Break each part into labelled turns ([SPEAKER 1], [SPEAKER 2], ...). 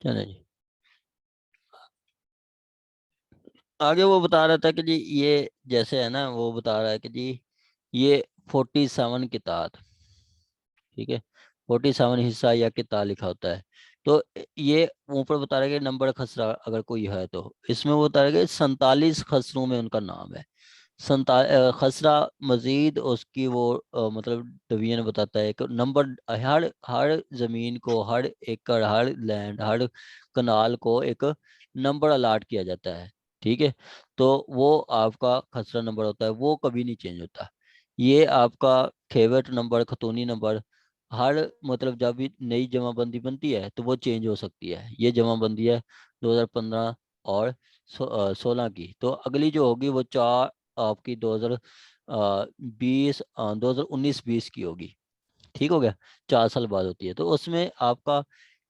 [SPEAKER 1] चलो जी, आगे वो बता रहा था कि जी ये जैसे है ना, वो बता रहा है कि जी ये 47 किताब, ठीक है, 47 हिस्सा या किता लिखा होता है। तो ये ऊपर बता रहा है कि नंबर खसरा अगर कोई है, तो इसमें वो बता रहा है कि 47 खसरों में उनका नाम है। खसरा मजीद उसकी वो मतलब डिवीजन बताता है कि नंबर, हर हर जमीन को, हर एकड़, हर लैंड, हर कनाल को एक नंबर अलाट किया जाता है, ठीक है। तो वो आपका खसरा नंबर होता है, वो कभी नहीं चेंज होता। ये आपका खेवट नंबर, खतूनी नंबर, हर मतलब जब भी नई जमाबंदी बनती है तो वो चेंज हो सकती है। ये जमाबंदी है 2015 और 16 की। तो अगली जो होगी वो चार आपकी 2020 2019-20 की होगी, ठीक हो गया। 4 साल बाद होती है, तो उसमें आपका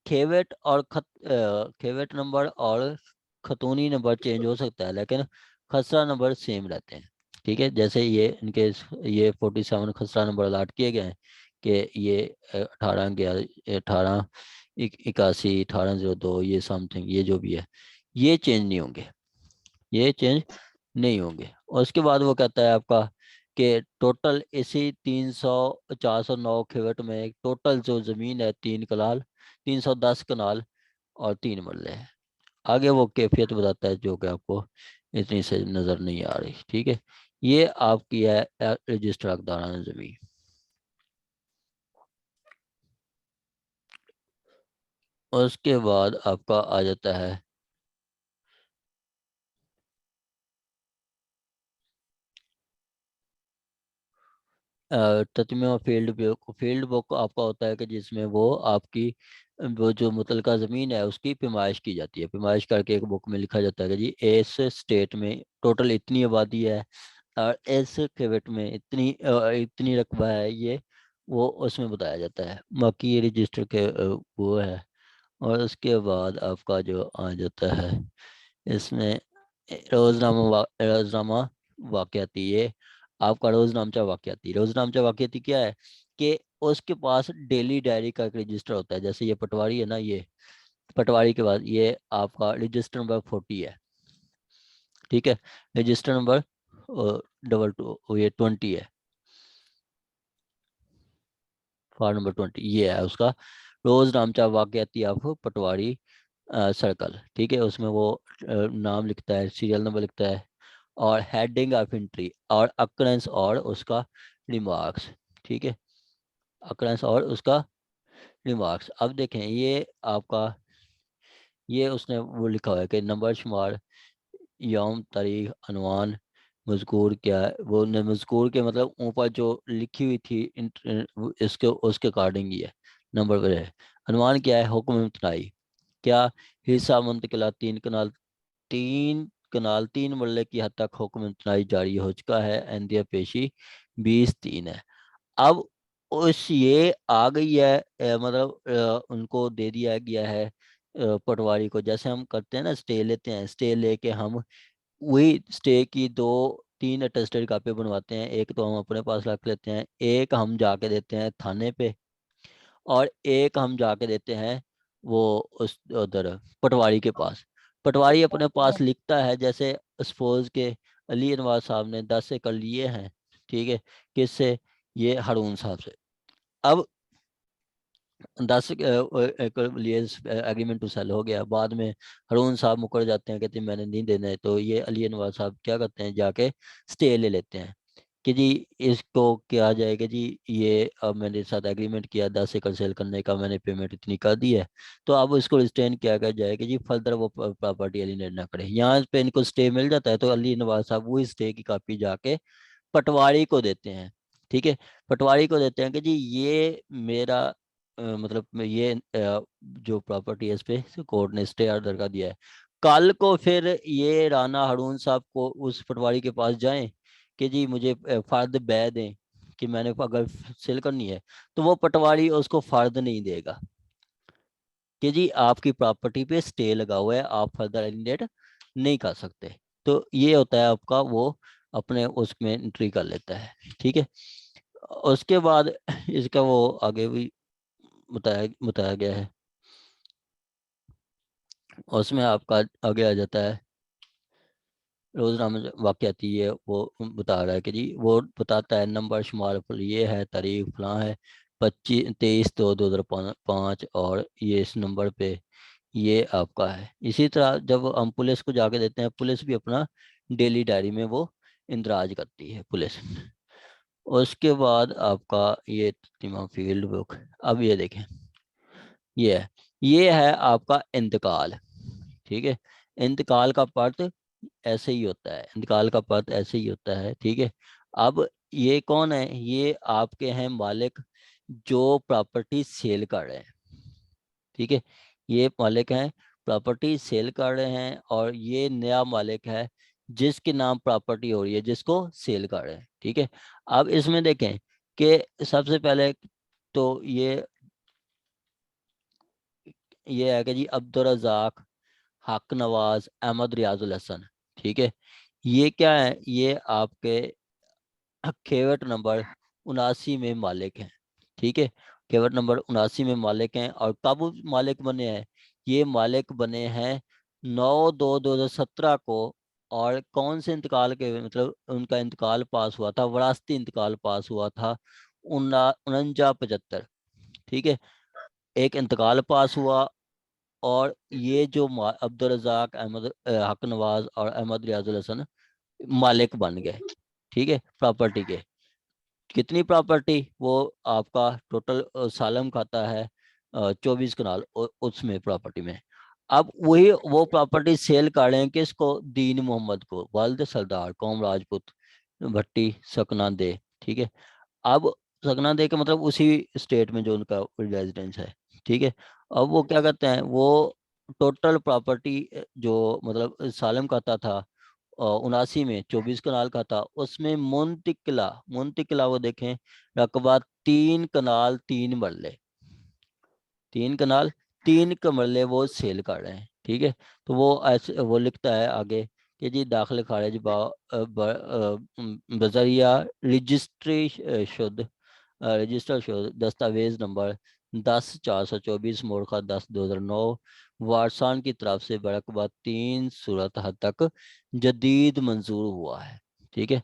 [SPEAKER 1] खेवेट और खेवेट नंबर और खतूनी नंबर चेंज हो सकता है, लेकिन खसरा नंबर सेम रहते हैं, ठीक है। जैसे ये इनके ये 47 खसरा नंबर अलाट किए गए हैं कि ये 18 11 18 81 1802, ये समथिंग, ये जो भी है ये चेंज नहीं होंगे, ये चेंज नहीं होंगे। और उसके बाद वो कहता है आपका कि टोटल इसी 409 खेवट में टोटल जो जमीन है 3 कनाल, 310 कनाल और 3 मरले है। आगे वो कैफियत बताता है जो कि आपको इतनी से नजर नहीं आ रही, ठीक है। ये आपकी है रजिस्टर हकदारान जमीन। और उसके बाद आपका आ जाता है तस्मीम फील्ड बुक। फील्ड बुक आपका होता है कि जिसमें वो आपकी वो जो मुतलका ज़मीन है उसकी पैमाइश की जाती है। पैमाइश करके एक बुक में लिखा जाता है कि जी इस स्टेट में टोटल इतनी आबादी है और इस खेवट में इतनी रकबा है, ये वो उसमें बताया जाता है। बाकी ये रजिस्टर के वो है। और उसके बाद आपका जो आ जाता है इसमें रोजनामा वाकयाती। ये आपका रोजनामचा वाकयाती। रोजनामचा वाकयाती क्या है कि उसके पास डेली डायरी का एक रजिस्टर होता है। जैसे ये पटवारी है ना, ये पटवारी के बाद ये आपका रजिस्टर नंबर 40 है, ठीक है। रजिस्टर नंबर 22 ये 20 है, फार नंबर 20 ये है उसका रोजनामचा वाकयाती ऑफ पटवारी सर्कल, ठीक है। उसमें वो नाम लिखता है, सीरियल नंबर लिखता है और हेडिंग ऑफ एंट्री और अक्रेंस और उसका रिमार्क्स, ठीक है। अक्रेंस और उसका रिमार्क्स। अब देखें ये आपका, ये उसने वो लिखा हुआ है कि नंबर शुमार, यौम, तारीख, अनवान, मजकूर क्या है। वो मजकूर के मतलब ऊपर जो लिखी हुई थी इसके उसके अकॉर्डिंग ही है, नंबर पर है। अनवान क्या है, हुक्म इम्तनाई, क्या हिस्सा मुंतकिला 3 कनाल, 3 मरले की हद तक हुक्म इम्तनाई जारी हो चुका है। एंदिया पेशी 20-3 है। अब उस ये आ गई है मतलब उनको दे दिया गया है पटवारी को। जैसे हम करते हैं ना, स्टे लेते हैं, स्टे लेके हम वही स्टे की 2-3 अटेस्टेड कापी बनवाते हैं। एक तो हम अपने पास रख लेते हैं, एक हम जाके देते हैं थाने पे, और एक हम जाके देते हैं वो उस उधर पटवारी के पास। पटवारी अपने पास लिखता है, जैसे सपोज के अली अनवार साहब ने 10 एकड़ लिए हैं, ठीक है, किससे, ये हारून साहब से। अब 10 एकड़ लिए एग्रीमेंट टू सेल हो गया। बाद में हारून साहब मुकर जाते हैं, कहते हैं मैंने नहीं देना है। तो ये अली अनवर साहब क्या करते हैं, जाके स्टे ले लेते हैं कि जी इसको क्या जाएगा जी, ये अब मेरे साथ एग्रीमेंट किया 10 एकड़ सेल करने का, मैंने पेमेंट इतनी कर दी है, तो अब इसको रिस्टेन किया क्या जाएगा जी, फर्दर वो प्रॉपर्टी एलिनेट ना करे। यहाँ पे इनको स्टे मिल जाता है, तो अली नवाज साहब वही स्टे की कॉपी जाके पटवारी को देते हैं, ठीक है। पटवारी को देते हैं कि जी ये मेरा मतलब ये जो प्रॉपर्टी है इस पे कोर्ट ने स्टे ऑर्डर का दिया है। कल को फिर ये राना हारून साहब को उस पटवारी के पास जाएं कि जी मुझे फर्द बै दें कि मैंने अगर सेल करनी है, तो वो पटवारी उसको फर्द नहीं देगा कि जी आपकी प्रॉपर्टी पे स्टे लगा हुआ है, आप फर्दर एलिनेट नहीं कर सकते। तो ये होता है आपका वो अपने उसमें एंट्री कर लेता है, ठीक है। उसके बाद इसका वो आगे भी बताया बताया गया है। उसमें आपका आगे आ जाता है रोजनामा वाकयाती, ये वो बता रहा है कि जी वो बताता है नंबर शुमार पर ये है, तारीख फलां है 25/2/2005, और ये इस नंबर पे ये आपका है। इसी तरह जब हम पुलिस को जाके देते हैं, पुलिस भी अपना डेली डायरी में वो इंदराज करती है पुलिस। उसके बाद आपका ये तस्लीमा फील्ड बुक। अब ये देखें, ये है आपका इंतकाल। ठीक है, इंतकाल का पर्त ऐसे ही होता है, इंतकाल का पर्त ऐसे ही होता है। ठीक है, अब ये कौन है? ये आपके हैं मालिक जो प्रॉपर्टी सेल कर रहे हैं। ठीक है, ये मालिक हैं प्रॉपर्टी सेल कर रहे हैं, और ये नया मालिक है जिसके नाम प्रॉपर्टी हो रही है, जिसको सेल कर रहे हैं। ठीक है, अब इसमें देखें कि सबसे पहले तो ये है कि जी अब्दुल रज़ाक, हक नवाज, अहमद रियाजुल हसन। ठीक है, ये क्या है? ये आपके खेवट नंबर 79 में मालिक हैं। ठीक है, खेवट नंबर 79 में मालिक हैं। और कब मालिक बने हैं? ये मालिक बने हैं 9/2/2017 को। और कौन से इंतकाल के, मतलब उनका इंतकाल पास हुआ था, विरासती इंतकाल पास हुआ था 4975। ठीक है, एक इंतकाल पास हुआ, और ये जो अब्दुल रज़ाक, अहमद हक नवाज और अहमद रियाजुल हसन मालिक बन गए। ठीक है, प्रॉपर्टी के। कितनी प्रॉपर्टी? वो आपका टोटल सालम खाता है 24 कनाल उसमें प्रॉपर्टी में। अब वही वो प्रॉपर्टी सेल कर रहे हैं किसको? दीन मोहम्मद को, वालिद सरदार कौम राजपूत भट्टी सकना दे। ठीक है, अब सकना दे के मतलब उसी स्टेट में जो उनका रेजिडेंस है। ठीक है, अब वो क्या करते हैं, वो टोटल प्रॉपर्टी जो मतलब सालम खाता था 79 में 24 कनाल का था, उसमें मुंतकिला वो देखें रकबा 3 कनाल 3 मरले, 3 कनाल 3 मरले वो सेल कर रहे हैं। ठीक है, तो वो ऐसे वो लिखता है आगे कि जी दाखिल खारिज बजरिया रजिस्ट्री शुद्ध रजिस्टर शुद्ध दस्तावेज नंबर 10/424 मोरखा 10/2009 वारसान की तरफ से बरकबा 3 सूरत हद तक जदीद मंजूर हुआ है। ठीक है,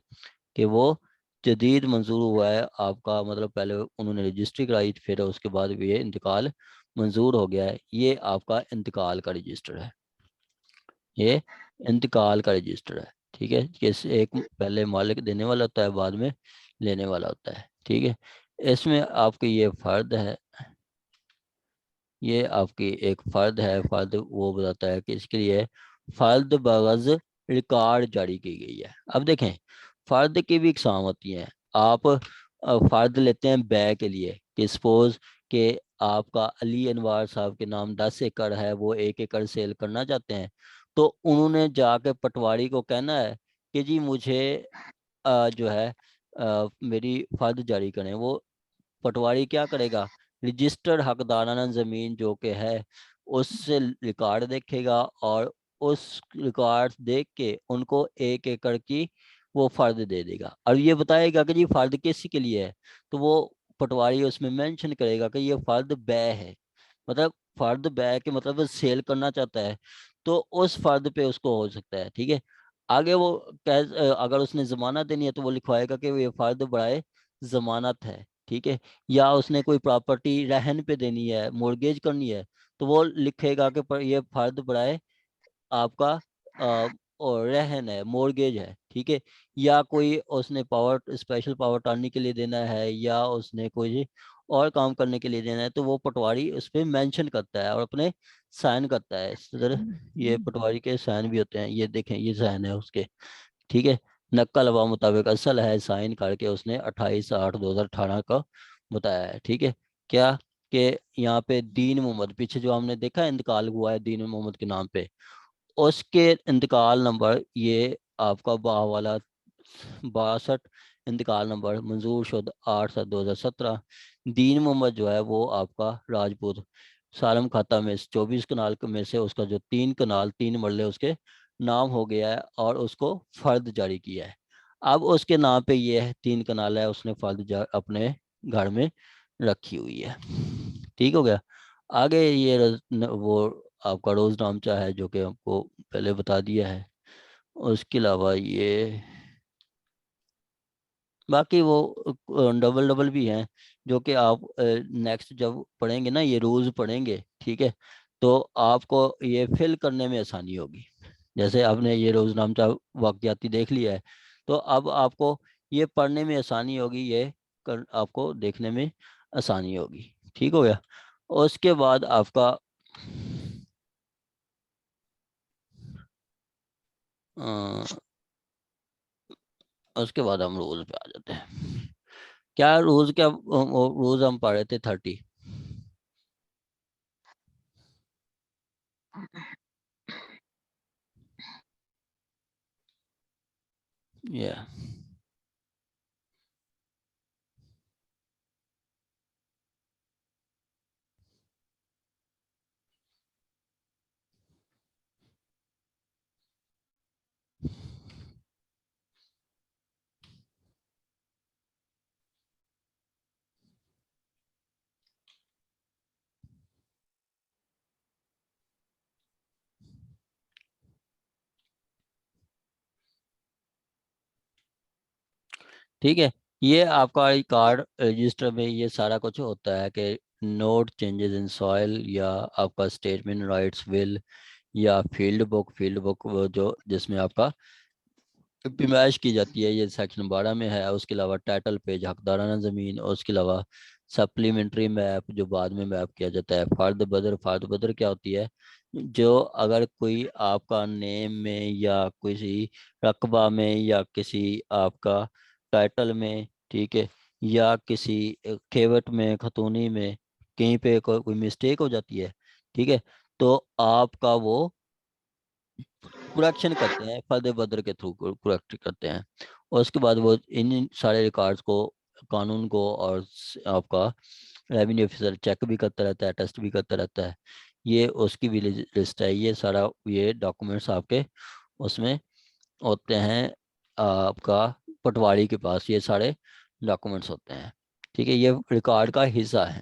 [SPEAKER 1] कि वो जदीद मंजूर हुआ है आपका, मतलब पहले उन्होंने रजिस्ट्री कराई, फिर उसके बाद भी ये इंतकाल मंजूर हो गया है। ये आपका इंतकाल का रजिस्टर है, ये इंतकाल का रजिस्टर है। ठीक है, जैसे एक पहले मालिक देने वाला होता है, बाद में लेने वाला होता है। ठीक है, इसमें आपके ये फ़र्द है, ये आपकी एक फ़र्द है। फ़र्द वो बताता है कि इसके लिए फ़र्द बगज़ रिकॉर्ड जारी की गई है। अब देखें, फ़र्द की भी इकसाम होती हैं। आप फ़र्द लेते हैं बै के लिए कि सपोज़ कि आपका अली अनवार साहब के नाम 10 एकड़ है, वो 1 एकड़ सेल करना चाहते हैं। तो उन्होंने जाके पटवारी को कहना है कि जी मुझे जो है मेरी फ़र्द जारी करें। वो पटवारी क्या करेगा? रजिस्टर्ड हकदाराना ज़मीन जो कि है उससे रिकॉर्ड देखेगा, और उस रिकॉर्ड देख के उनको 1 एकड़ की वो फ़र्द दे देगा, और ये बताएगा कि जी फ़र्द किस के लिए है। तो वो पटवारी उसमें मेंशन करेगा कि ये फ़र्द बै है, मतलब फ़र्द बै के मतलब वो सेल करना चाहता है, तो उस फ़र्द पे उसको हो सकता है। ठीक है, आगे वो अगर उसने ज़मानत देनी है तो वो लिखवाएगा कि ये फ़र्द बराए ज़मानत है। ठीक है, या उसने कोई प्रॉपर्टी रहन पे देनी है, मोर्गेज करनी है, तो वो लिखेगा कि पर ये फर्द बराए आपका और रहन है, मोर्गेज है। ठीक है, या कोई उसने पावर स्पेशल पावर टालने के लिए देना है, या उसने कोई और काम करने के लिए देना है, तो वो पटवारी उस पर मेंशन करता है और अपने साइन करता है। इस तरह ये पटवारी के साइन भी होते हैं, ये देखें ये साइन है उसके। ठीक है, नक्कल व मुताबिक असल है, साइन करके उसने 28/8/2018 का बताया है। ठीक है, क्या कि यहाँ पे दीन मोहम्मद, पीछे जो हमने देखा इंतकाल हुआ है दीन मोहम्मद के नाम पे, उसके इंतकाल नंबर ये आपका वाला 62 इंतकाल नंबर मंजूर शुदा 8/7/2017। दीन मोहम्मद जो है वो आपका राजपूत सालम खाता में 24 कनाल में से उसका जो 3 कनाल 3 मरले उसके नाम हो गया है, और उसको फर्द जारी किया है। अब उसके नाम पे ये है 3 कनाल है, उसने फर्द अपने घर में रखी हुई है। ठीक हो गया। आगे ये वो आपका रोजनामचा है जो कि आपको पहले बता दिया है। उसके अलावा ये बाकी वो डबल डबल भी हैं जो कि आप नेक्स्ट जब पढ़ेंगे ना, ये रूल्स पढ़ेंगे, ठीक है, तो आपको ये फिल करने में आसानी होगी। जैसे आपने ये रोजनामचा वाकयाती देख लिया है, तो अब आपको ये पढ़ने में आसानी होगी, ये आपको देखने में आसानी होगी। ठीक हो गया। उसके बाद आपका उसके बाद हम रूल्स पे आ जाते हैं। क्या रूल्स, क्या रूल्स हम पढ़ रहे थे 30। ये ठीक है। ये आपका कार्ड रजिस्टर में ये सारा कुछ होता है कि नोट चेंजेस इन सॉइल, या आपका स्टेटमेंट राइट्स विल, या फील्ड बुक वो जो जिसमें आपका पेमाइश की जाती है, ये सेक्शन 12 में है। उसके अलावा टाइटल पेज हकदाराना ज़मीन, और उसके अलावा सप्लीमेंट्री मैप जो बाद में मैप किया जाता है। फार्द बदर क्या होती है, जो अगर कोई आपका नेम में या किसी रकबा में या किसी आपका टाइटल में, ठीक है, या किसी खेवट में खतूनी में कहीं पे कोई मिस्टेक हो जाती है, ठीक है, तो आपका वो करेक्शन करते हैं, फर्द बदर के थ्रू करेक्ट करते हैं। और उसके बाद वो इन सारे रिकॉर्ड्स को, कानून को, और आपका रेवेन्यू ऑफिसर चेक भी करता रहता है, टेस्ट भी करता रहता है। ये उसकी भी लिस्ट है, ये सारा ये डॉक्यूमेंट्स आपके उसमें होते हैं, आपका पटवारी के पास ये सारे डॉक्यूमेंट्स होते हैं। ठीक है, ये रिकॉर्ड का हिस्सा है।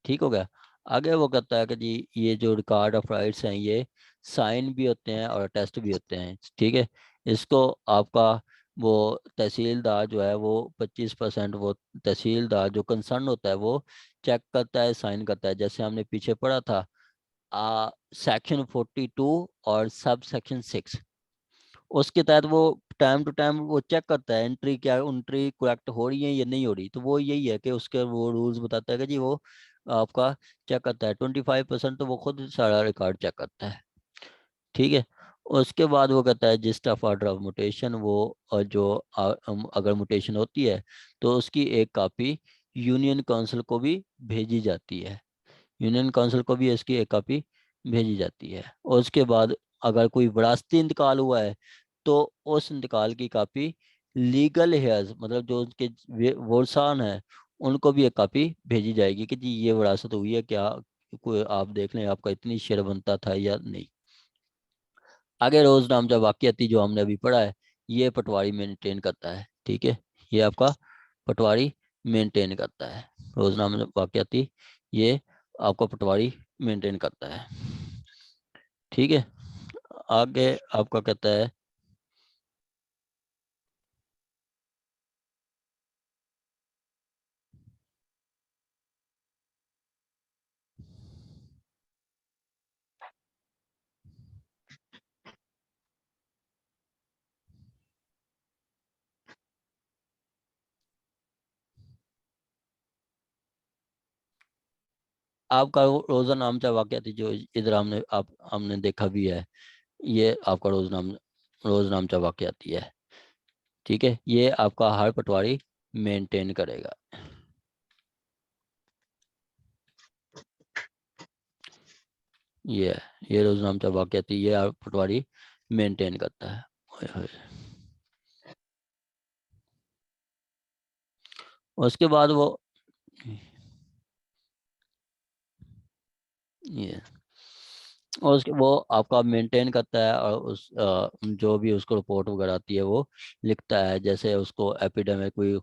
[SPEAKER 1] ठीक हो गया। आगे वो कहता है कि जी ये जो रिकॉर्ड ऑफ राइट्स हैं, ये साइन भी होते हैं और टेस्ट भी होते हैं। ठीक है, इसको आपका वो तहसीलदार जो है वो 25% वो तहसीलदार जो कंसर्न होता है वो चेक करता है, साइन करता है। जैसे हमने पीछे पढ़ा था सेक्शन 42 और सब सेक्शन 6, उसके तहत वो टाइम टू टाइम वो चेक करता है एंट्री क्या एंट्री करेक्ट हो रही है या नहीं हो रही। तो वो यही है कि उसके वो रूल्स बताता है कि जी वो आपका चेक करता है। 25% तो वो खुद सारा रिकॉर्ड चेक करता है। ठीक है। उसके बाद वो कहता है gist of order of mutation, वो जो अगर मुटेशन होती है तो उसकी एक कॉपी यूनियन काउंसिल को भी भेजी जाती है। यूनियन काउंसिल को भी इसकी एक कॉपी भेजी जाती है। और उसके बाद अगर कोई विरासती इंतकाल हुआ है तो उस इंतकाल की कॉपी लीगल हेयर्स, मतलब जो उनके वोरसान है, उनको भी एक कॉपी भेजी जाएगी कि जी ये विरासत हुई है, क्या कोई आप देख लें आपका इतनी शेयर बनता था या नहीं। आगे रोजनामचा वाकयाती जो हमने अभी पढ़ा है, ये पटवारी मेंटेन करता है। ठीक है, ये आपका पटवारी मेंटेन करता है। रोजनामा वाकयाती ये आपका पटवारी मेंटेन करता है। ठीक है। आगे आपका कहता है आपका रोजा नामचा वाकयाती जो इधर हमने देखा भी है, ये आपका रोजनामचा वाकयाती है। ठीक है, ये आपका हर पटवारी मेंटेन करेगा। ये ये रोजनामचा वाकयाती ये हर पटवारी मेंटेन करता है। ओए होए। उसके बाद वो ये और उसके वो आपका मेंटेन करता है, और उस जो भी उसको रिपोर्ट वगैरह आती है वो लिखता है। जैसे उसको एपिडेमिक कोई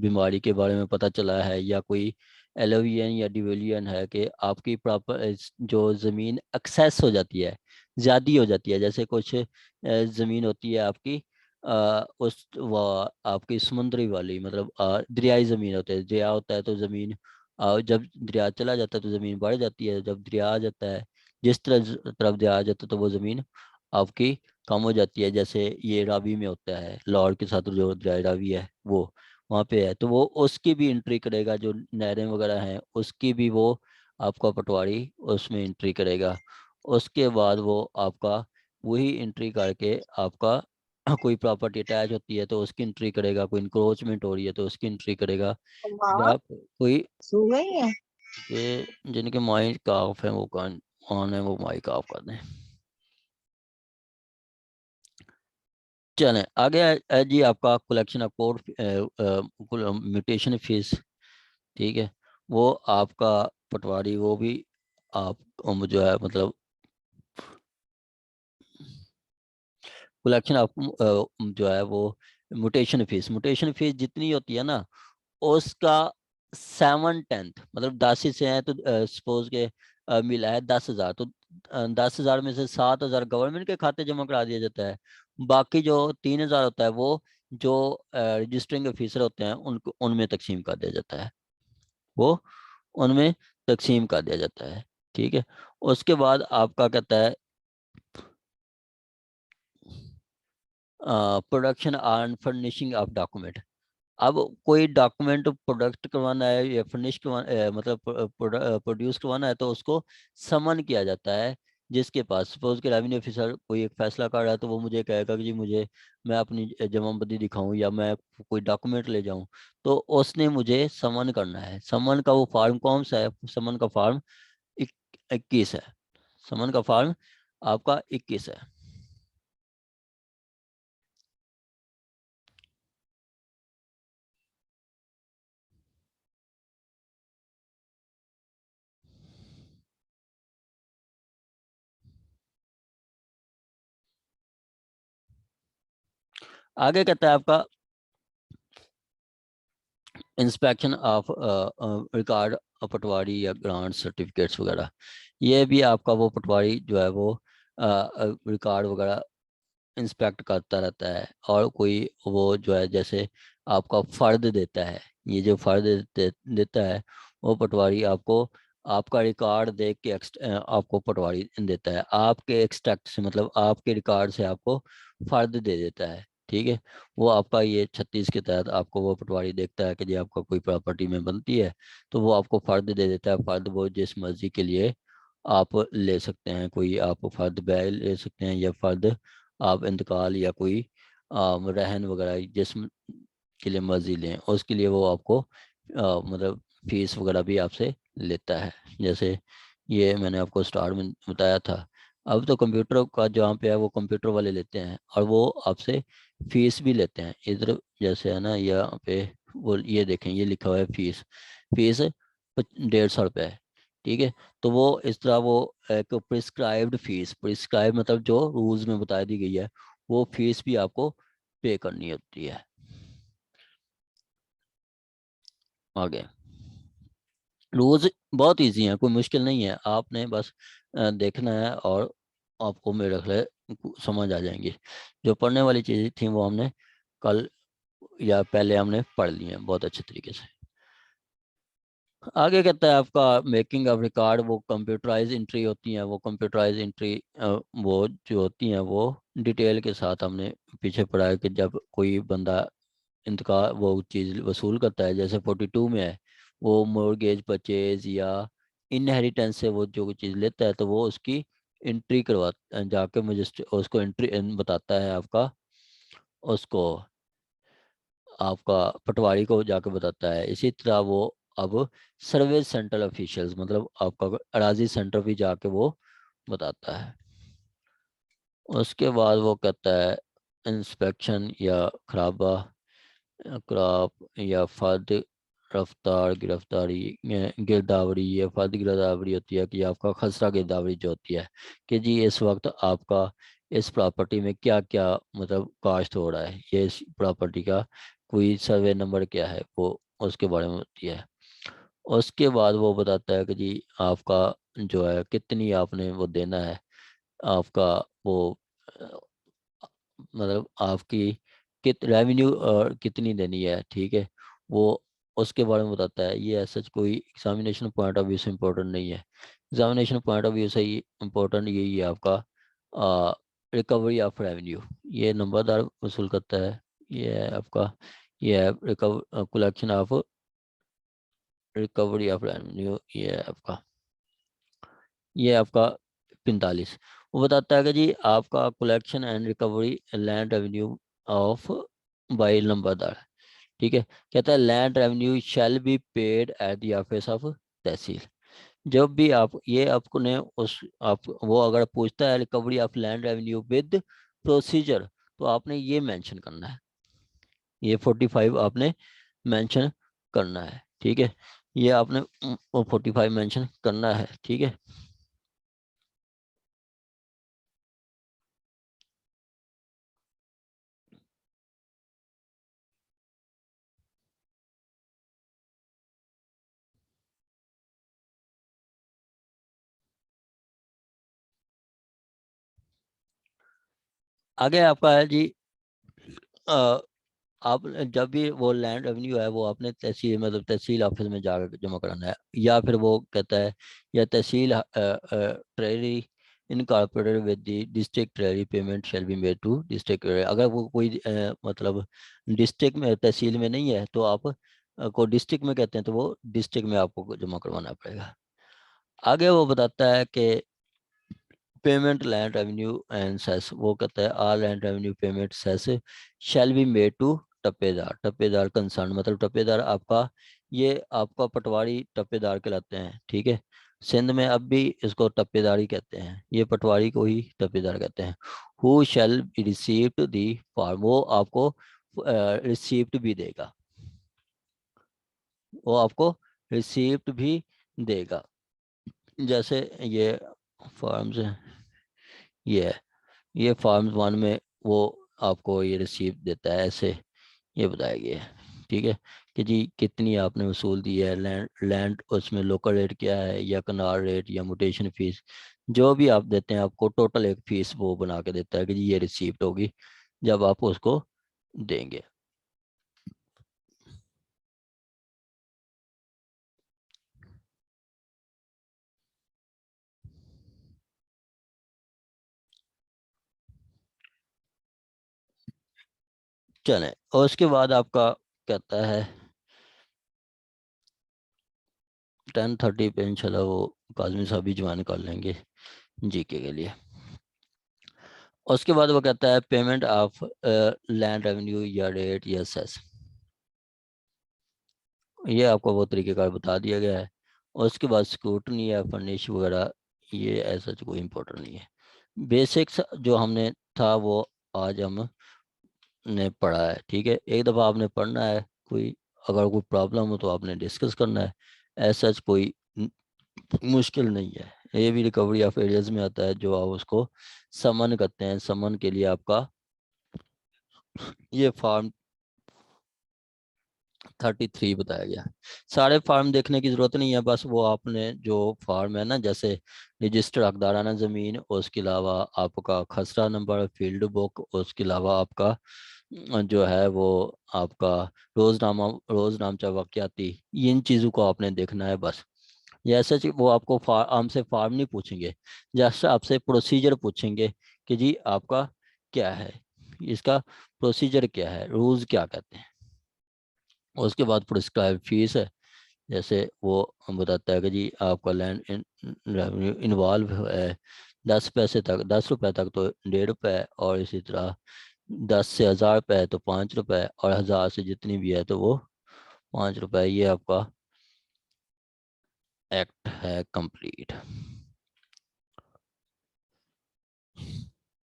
[SPEAKER 1] बीमारी के बारे में पता चला है, या कोई एलोवियन या डिवेलियन है कि आपकी प्रॉपर जो ज़मीन एक्सेस हो जाती है, ज़्यादा हो जाती है। जैसे कुछ ज़मीन होती है आपकी उस वो आपकी समुद्री वाली, मतलब दरियाई ज़मीन होती है। दरिया होता है तो ज़मीन जब दरिया चला जाता है तो ज़मीन बढ़ जाती है, जब दरिया आ जाता है, जिस तरफ दरिया आ जाता है तो वो ज़मीन आपकी कम हो जाती है। जैसे ये रावी में होता है, लाहौर के साथ जो दरिया रावी है वो वहाँ पे है, तो वो उसकी भी एंट्री करेगा। जो नहरें वगैरह हैं उसकी भी वो आपका पटवारी उसमें एंट्री करेगा। उसके बाद वो आपका वही एंट्री करके आपका कोई प्रॉपर्टी अटैच होती है तो उसकी एंट्री करेगा, कोई इंक्रोचमेंट हो रही है तो उसकी एंट्री करेगा,
[SPEAKER 2] माँ
[SPEAKER 1] या कोई
[SPEAKER 2] सो गई है।
[SPEAKER 1] के जिनके माइक का ऑफ है वो कान ऑन है, वो माइक ऑफ कर दें। चलें आगे जी आपका collection of code mutation fees, ठीक है। वो आपका पटवारी वो भी आप जो है मतलब कलेक्शन ऑफ जो है वो म्यूटेशन फीस जितनी होती है ना उसका 7/10 मतलब 10 हिस्से हैं तो सपोज के मिला है 10,000, तो 10,000 में से 7,000 गवर्नमेंट के खाते जमा करा दिया जाता है। बाकी जो 3,000 होता है वो जो रजिस्टरिंग ऑफिसर होते हैं उनको उनमें तकसीम कर दिया जाता है, वो उनमें तकसीम कर दिया जाता है, ठीक है। उसके बाद आपका कहता है production and furnishing of document. अब कोई डॉक्यूमेंट प्रोडक्ट करवाना है या फर्निश करवाना मतलब प्रोड्यूस करवाना है तो उसको समन किया जाता है। जिसके पास सपोज के रेवेन्यू ऑफिसर कोई एक फैसला कर रहा है तो वो मुझे कहेगा कि जी मुझे मैं अपनी जमाबंदी दिखाऊं या मैं कोई डॉक्यूमेंट ले जाऊं, तो उसने मुझे समन करना है। समन का वो फॉर्म कौन सा है? समन का फॉर्म 21 है। समन का फॉर्म आपका 21 है। आगे कहता है आपका इंस्पेक्शन ऑफ रिकॉर्ड पटवारी या ग्रांट सर्टिफिकेट्स वगैरह। ये भी आपका वो पटवारी जो है वो रिकॉर्ड वगैरह इंस्पेक्ट करता रहता है। और कोई वो जो है जैसे आपका फ़र्द देता है, ये जो फ़र्द देता है वो पटवारी आपको आपका रिकॉर्ड देख के आपको पटवारी देता है। आपके एक्सट्रैक्ट से मतलब आपके रिकॉर्ड से आपको फ़र्द दे देता है, ठीक है। वो आपका ये 36 के तहत आपको वो पटवारी देखता है कि जी आपका कोई प्रॉपर्टी में बनती है तो वो आपको फ़र्द दे देता है। फ़र्द वो जिस मर्जी के लिए आप ले सकते हैं, कोई आप फ़र्द ब्याह ले सकते हैं या फ़र्द आप इंतकाल या कोई रहन वगैरह जिस्म के लिए मर्जी लें, उसके लिए वो आपको मतलब फीस वगैरह भी आपसे लेता है। जैसे ये मैंने आपको स्टार्ट में बताया था। अब तो कंप्यूटर का जहाँ पे है वो कंप्यूटर वाले लेते हैं और वो आपसे फीस भी लेते हैं। इधर जैसे है ना यहाँ पे वो ये देखें ये लिखा हुआ है फीस। फीस 150 रुपये है, ठीक है। तो वो इस तरह वो एक प्रिस्क्राइब्ड फीस, प्रिस्क्राइब मतलब जो रूल्स में बता दी गई है वो फीस भी आपको पे करनी होती है। आगे रूल्स बहुत इजी हैं, कोई मुश्किल नहीं है। आपने बस देखना है और आपको मेरे ख्याल समझ आ जाएंगी। जो पढ़ने वाली चीज़ें थी वो हमने कल या पहले हमने पढ़ ली हैं बहुत अच्छे तरीके से। आगे कहता है आपका मेकिंग ऑफ रिकॉर्ड, वो कंप्यूटराइज एंट्री होती हैं। वो कंप्यूटराइज एंट्री वो जो होती हैं वो डिटेल के साथ हमने पीछे पढ़ा है कि जब कोई बंदा इंतकाल वो चीज़ वसूल करता है, जैसे 42 में है वो मॉर्गेज परचेज या इनहेरिटेंस से वो जो चीज़ लेता है तो वो उसकी एंट्री करवा जाके मुझे उसको एंट्री बताता है आपका, उसको आपका पटवारी को जाके बताता है। इसी तरह वो अब सर्वे सेंट्रल ऑफिशियल्स मतलब आपका अराजी सेंटर भी जाके वो बताता है। उसके बाद वो कहता है इंस्पेक्शन या खराबा क्रॉप या फर्द रफ्तार गिरफ्तारी गिरदावरी। ये फर्द गिरदावरी होती है कि आपका खसरा गिरदावरी जो होती है कि जी इस वक्त आपका इस प्रॉपर्टी में क्या क्या मतलब काश्त हो रहा है, ये इस प्रॉपर्टी का कोई सर्वे नंबर क्या है वो उसके बारे में होती है। उसके बाद वो बताता है कि जी आपका जो है कितनी आपने वो देना है, आपका वो अ, मतलब आपकी रेवेन्यू कितनी देनी है, ठीक है। वो उसके बारे में बताता है। ये ऐसा कोई एग्जामिनेशन पॉइंट ऑफ व्यू से इम्पोर्टेंट नहीं है। एग्जामिनेशन पॉइंट ऑफ व्यू से ही इम्पोर्टेंट यही है आपका रिकवरी ऑफ रेवेन्यू। ये नंबरदार वसूल करता है। ये है आपका, ये है collection of recovery of revenue. ये आपका 45। वो बताता है कि जी आपका collection and recovery land revenue of by नंबरदार, ठीक है। कहता है land revenue shall be paid at the office of tehsil. जब भी आप ये आपको ने उस आप वो अगर पूछता है recovery of land revenue with procedure, तो आपने ये मेंशन करना है। ये 45 आपने मेंशन करना है, ठीक है। ये आपने 45 मेंशन करना है, ठीक है। आगे आपका है जी आप जब भी वो लैंड रेवेन्यू है वो आपने तहसील मतलब तहसील ऑफिस में जाकर जमा कराना है। या फिर वो कहता है या tehsil treasury incorporated with the district treasury payment shall be made to district. अगर वो कोई मतलब डिस्ट्रिक्ट में तहसील में नहीं है तो आप को डिस्ट्रिक्ट में कहते हैं तो वो डिस्ट्रिक्ट में आपको जमा करवाना पड़ेगा। आगे वो बताता है कि payment land revenue and cess. वो कहता है all land revenue payment cess shall be made to टप्पेदार। टप्पेदार कंसर्न मतलब टप्पेदार आपका, ये आपका पटवारी टप्पेदार कहलाते हैं, ठीक है। सिंध में अब भी इसको टप्पेदार ही कहते हैं, ये पटवारी को ही टप्पेदार कहते हैं। Who shall be received the form, वो आपको रिसीप्ट भी देगा, वो आपको रिसीप्ट भी देगा। जैसे ये फॉर्म्स हैं, ये है, ये फार्म वन में वो आपको ये रिसीव देता है ऐसे, ये बताया गया है, ठीक है। कि जी कितनी आपने वसूल दी है, लैंड उसमें लोकल रेट क्या है या कनाल रेट या मुटेशन फीस, जो भी आप देते हैं आपको टोटल एक फीस वो बना के देता है कि जी ये रिसीप्ट होगी जब आप उसको देंगे। चलें, और उसके बाद आपका कहता है 10:30 पे इंशाल्लाह वो काजमी साहब भी ज्वाइन कर लेंगे जीके के लिए। उसके बाद वो कहता है पेमेंट ऑफ लैंड रेवेन्यू या रेट या सेस। ये आपको वो तरीक़ेकार बता दिया गया है। और उसके बाद स्क्रूटनी या फर्निश वगैरह ये ऐसा कोई इम्पोर्टेंट नहीं है। बेसिक्स जो हमने था वो आज हम ने पढ़ा है, ठीक है। एक दफ़ा आपने पढ़ना है, कोई अगर कोई प्रॉब्लम हो तो आपने डिस्कस करना है। ऐसा कोई मुश्किल नहीं है। ये भी रिकवरी ऑफ एरियाज में आता है जो आप उसको समन करते हैं। समन के लिए आपका ये फॉर्म 33 बताया गया है। सारे फार्म देखने की जरूरत नहीं है, बस वो आपने जो फार्म है ना, जैसे रजिस्टर हकदाराना ज़मीन, उसके अलावा आपका खसरा नंबर, फील्ड बुक, उसके अलावा आपका जो है वो आपका रोज़नामा, रोज़नामचा वाक़याती, इन चीज़ों को आपने देखना है बस। जैसे वो आपको हमसे फार्म नहीं पूछेंगे, जैसे आपसे प्रोसीजर पूछेंगे कि जी आपका क्या है, इसका प्रोसीजर क्या है, रूल्स क्या कहते हैं। उसके बाद प्रिस्क्राइब फीस है। जैसे वो हम बताता है कि जी आपका लैंड रेवेन्यू इन्वॉल्व है 10 पैसे तक, 10 रुपए तक तो 1.5 रुपए है, और इसी तरह 10 से 1000 रुपए है तो 5 रुपए, और 1000 से जितनी भी है तो वो 5 रुपए। ये आपका एक्ट है कंप्लीट।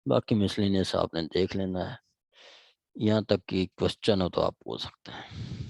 [SPEAKER 1] बाकी मिसलिनियस आपने देख लेना है। यहाँ तक कि क्वेश्चन हो तो आप पूछ सकते हैं।